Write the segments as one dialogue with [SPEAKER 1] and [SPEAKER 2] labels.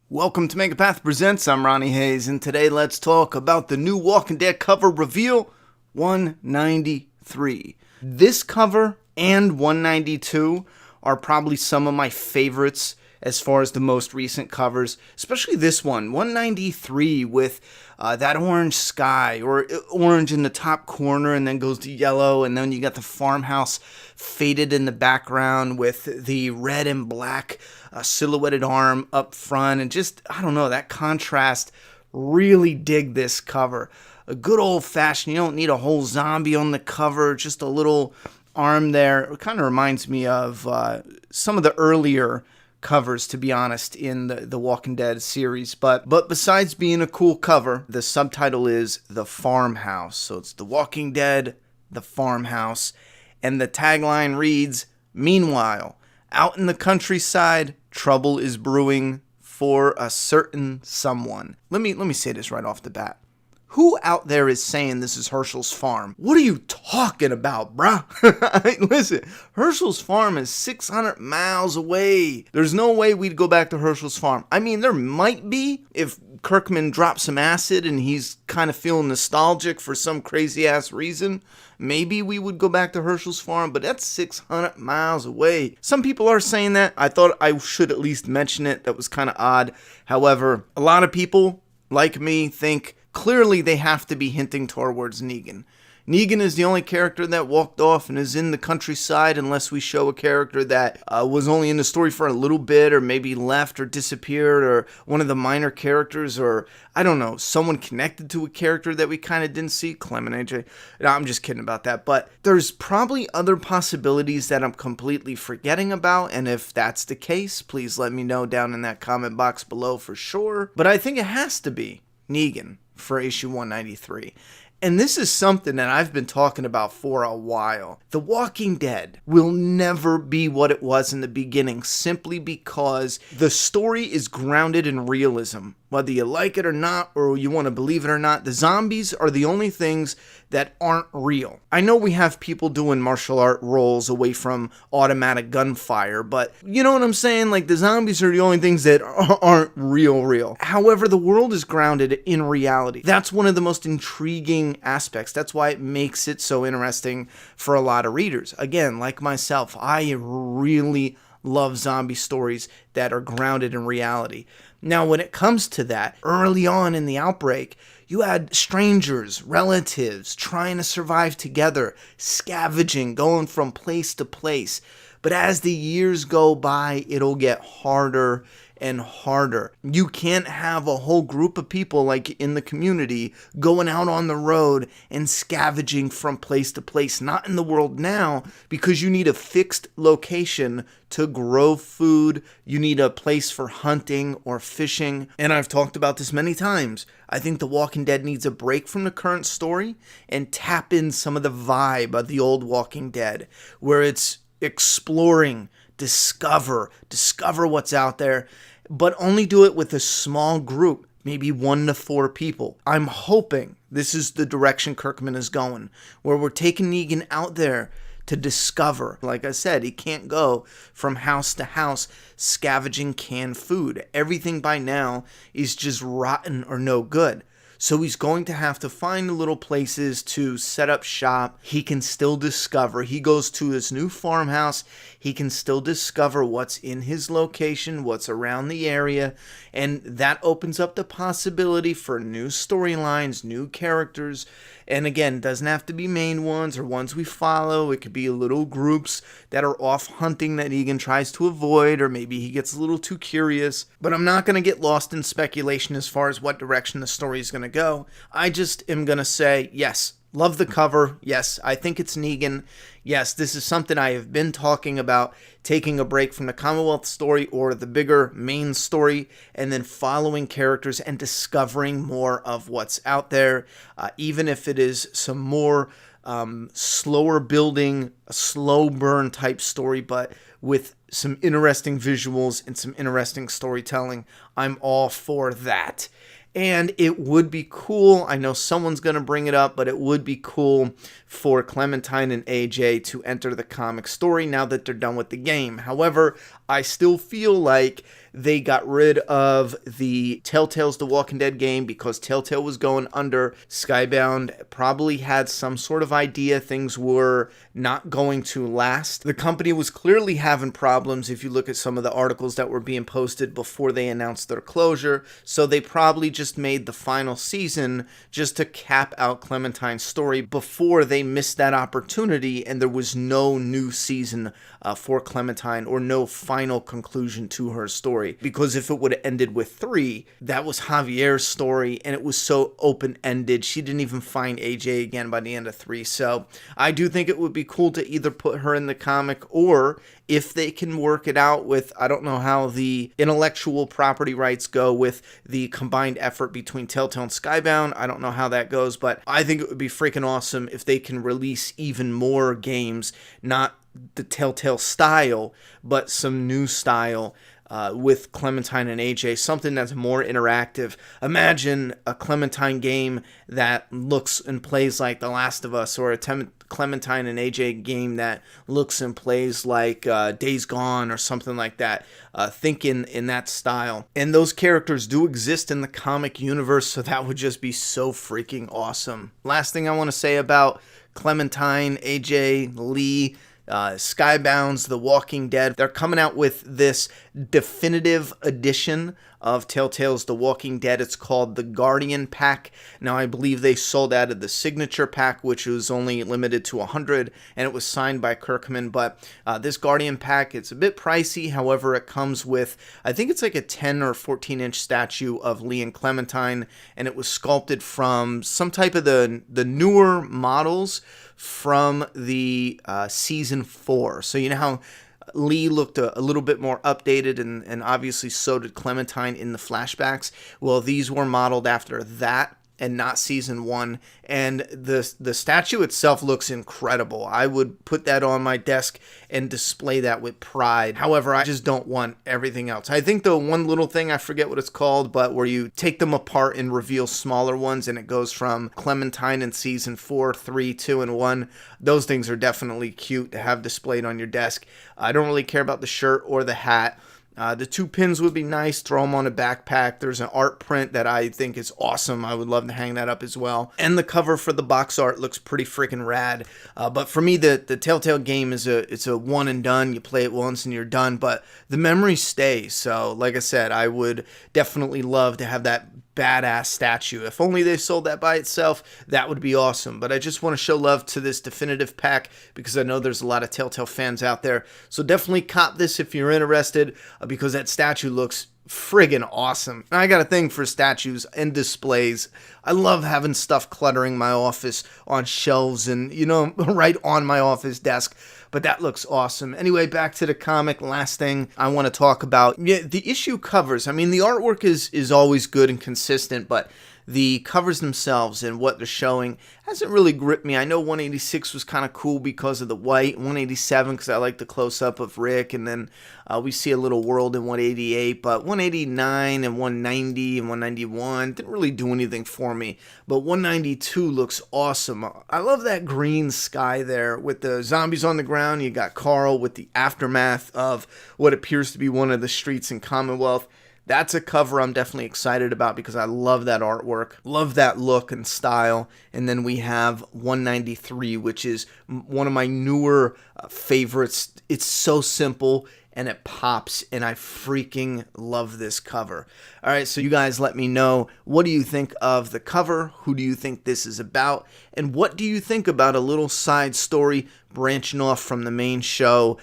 [SPEAKER 1] Welcome to Megapath Presents. I'm Ronnie Hayes, and today let's talk about the new Walking Dead cover reveal 193. This cover and 192 are probably some of my favorites as far as the most recent covers, especially this one, 193, with that orange sky, or orange in the top corner and then goes to yellow, and then you got the farmhouse faded in the background with the red and black silhouetted arm up front, and just, I don't know, that contrast. Really dig this cover. A good old-fashioned, you don't need a whole zombie on the cover, just a little arm there. It kind of reminds me of some of the earlier covers, to be honest, in the Walking Dead series. But besides being a cool cover, the subtitle is The Farmhouse. So it's The Walking Dead, The Farmhouse. And the tagline reads, "Meanwhile, out in the countryside, trouble is brewing for a certain someone." Let me say this right off the bat. Who out there is saying this is Hershel's farm? What are you talking about, bruh? Listen, Hershel's farm is 600 miles away. There's no way we'd go back to Hershel's farm. I mean, there might be if Kirkman dropped some acid and he's kind of feeling nostalgic for some crazy-ass reason. Maybe we would go back to Hershel's farm, but that's 600 miles away. Some people are saying that. I thought I should at least mention it. That was kind of odd. However, a lot of people, like me, think clearly they have to be hinting towards Negan. Negan is the only character that walked off and is in the countryside, unless we show a character that was only in the story for a little bit, or maybe left or disappeared, or one of the minor characters, or I don't know, someone connected to a character that we kind of didn't see. Clem and AJ. No, I'm just kidding about that. But there's probably other possibilities that I'm completely forgetting about, and if that's the case, please let me know down in that comment box below for sure. But I think it has to be Negan for issue 193. And this is something that I've been talking about for a while. The Walking Dead will never be what it was in the beginning, simply because the story is grounded in realism. Whether you like it or not, or you want to believe it or not, the zombies are the only things that aren't real. I know we have people doing martial art roles away from automatic gunfire, but you know what I'm saying? Like, the zombies are the only things that aren't real. However, the world is grounded in reality. That's one of the most intriguing aspects. That's why it makes it so interesting for a lot of readers. Again, like myself, I really love zombie stories that are grounded in reality. Now, when it comes to that, early on in the outbreak, you had strangers, relatives, trying to survive together, scavenging, going from place to place. But as the years go by, it'll get harder and harder. You can't have a whole group of people like in the community going out on the road and scavenging from place to place. Not in the world now, because you need a fixed location to grow food. You need a place for hunting or fishing. And I've talked about this many times. I think The Walking Dead needs a break from the current story and tap in some of the vibe of the old Walking Dead, where it's exploring, discover what's out there, but only do it with a small group, maybe 1 to 4 people. I'm hoping this is the direction Kirkman is going, where we're taking Negan out there to discover. Like I said, he can't go from house to house scavenging canned food. Everything by now is just rotten or no good. So he's going to have to find little places to set up shop. He can still discover. He goes to his new farmhouse. He can still discover what's in his location, what's around the area. And that opens up the possibility for new storylines, new characters. And again, doesn't have to be main ones or ones we follow. It could be little groups that are off hunting that Negan tries to avoid, or maybe he gets a little too curious. But I'm not going to get lost in speculation as far as what direction the story is going to go. I just am going to say, yes, love the cover. Yes, I think it's Negan. Yes, this is something I have been talking about, taking a break from the Commonwealth story or the bigger main story, and then following characters and discovering more of what's out there, even if it is some more slower building, a slow burn type story, but with some interesting visuals and some interesting storytelling. I'm all for that. And it would be cool, I know someone's going to bring it up, but it would be cool for Clementine and AJ to enter the comic story now that they're done with the game. However, I still feel like they got rid of the Telltale's The Walking Dead game because Telltale was going under. Skybound probably had some sort of idea things were not going to last. The company was clearly having problems if you look at some of the articles that were being posted before they announced their closure, so they probably just made the final season just to cap out Clementine's story before they missed that opportunity and there was no new season for Clementine or no final conclusion to her story. Because if it would have ended with 3, that was Javier's story and it was so open-ended. She didn't even find AJ again by the end of 3. So I do think it would be cool to either put her in the comic, or if they can work it out with, I don't know how the intellectual property rights go with the combined effort between Telltale and Skybound. I don't know how that goes, but I think it would be freaking awesome if they can release even more games, not the Telltale style, but some new style with Clementine and AJ, something that's more interactive. Imagine a Clementine game that looks and plays like The Last of Us, or a Clementine and AJ game that looks and plays like Days Gone or something like that. Think in that style. And those characters do exist in the comic universe, so that would just be so freaking awesome. Last thing I want to say about Clementine, AJ, Lee, Skybound's The Walking Dead. They're coming out with this definitive edition of Telltale's The Walking Dead. It's called the Guardian Pack. Now, I believe they sold out of the Signature Pack, which was only limited to 100, and it was signed by Kirkman. But this Guardian Pack, it's a bit pricey. However, it comes with, I think it's like a 10 or 14-inch statue of Lee and Clementine, and it was sculpted from some type of the newer models from the season 4. So you know how Lee looked a little bit more updated, and obviously so did Clementine in the flashbacks. Well, these were modeled after that and not season 1, and the statue itself looks incredible. I would put that on my desk and display that with pride. However, I just don't want everything else. I think the one little thing, I forget what it's called, but where you take them apart and reveal smaller ones, and it goes from Clementine in season 4, 3, 2, and 1. Those things are definitely cute to have displayed on your desk. I don't really care about the shirt or the hat. The 2 pins would be nice. Throw them on a backpack. There's an art print that I think is awesome. I would love to hang that up as well. And the cover for the box art looks pretty freaking rad. But for me, the Telltale game it's a one and done. You play it once and you're done. But the memories stay. So, like I said, I would definitely love to have that badass statue. If only they sold that by itself, that would be awesome. But I just want to show love to this definitive pack because I know there's a lot of Telltale fans out there. So definitely cop this if you're interested, because that statue looks friggin' awesome. And I got a thing for statues and displays. I love having stuff cluttering my office on shelves and, right on my office desk. But that looks awesome. Anyway, back to the comic. Last thing I want to talk about. Yeah, the issue covers. I mean, the artwork is always good and consistent, but the covers themselves and what they're showing hasn't really gripped me. I know 186 was kind of cool because of the white, 187 because I like the close-up of Rick, and then we see a little world in 188, but 189 and 190 and 191 didn't really do anything for me, but 192 looks awesome. I love that green sky there with the zombies on the ground. You got Carl with the aftermath of what appears to be one of the streets in Commonwealth. That's a cover I'm definitely excited about because I love that artwork, love that look and style. And then we have 193, which is one of my newer favorites. It's so simple and it pops, and I freaking love this cover. All right, so you guys let me know, what do you think of the cover? Who do you think this is about? And what do you think about a little side story branching off from the main show,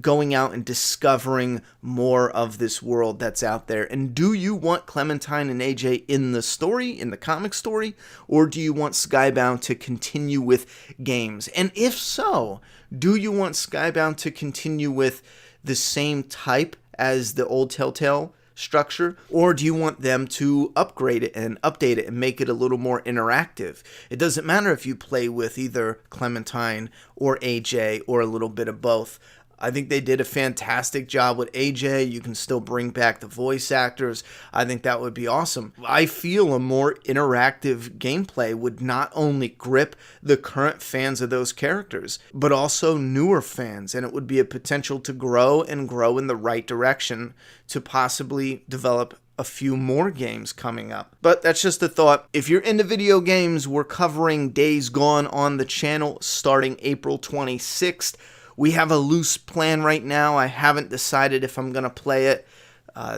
[SPEAKER 1] going out and discovering more of this world that's out there? And do you want Clementine and AJ in the story, in the comic story, or do you want Skybound to continue with games? And if so, do you want Skybound to continue with the same type as the old Telltale structure, or do you want them to upgrade it and update it and make it a little more interactive? It doesn't matter if you play with either Clementine or AJ or a little bit of both. I think they did a fantastic job with AJ. You can still bring back the voice actors. I think that would be awesome. I feel a more interactive gameplay would not only grip the current fans of those characters, but also newer fans, and it would be a potential to grow and grow in the right direction to possibly develop a few more games coming up. But that's just a thought. If you're into video games, we're covering Days Gone on the channel starting April 26th. We have a loose plan right now. I haven't decided if I'm going to play it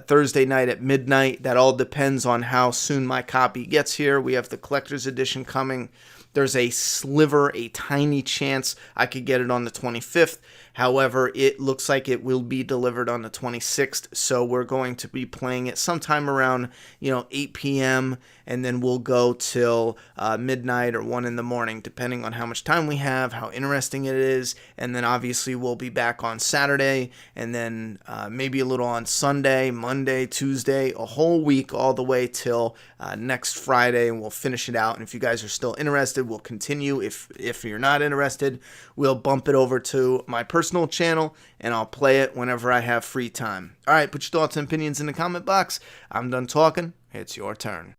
[SPEAKER 1] Thursday night at midnight. That all depends on how soon my copy gets here. We have the collector's edition coming. There's a sliver, a tiny chance I could get it on the 25th. However, it looks like it will be delivered on the 26th, so we're going to be playing it sometime around, 8 p.m., and then we'll go till midnight or 1 in the morning, depending on how much time we have, how interesting it is, and then obviously we'll be back on Saturday, and then maybe a little on Sunday, Monday, Tuesday, a whole week all the way till next Friday, and we'll finish it out. And if you guys are still interested, we'll continue. If you're not interested, we'll bump it over to my personal channel, and I'll play it whenever I have free time. All right, put your thoughts and opinions in the comment box. I'm done talking. It's your turn.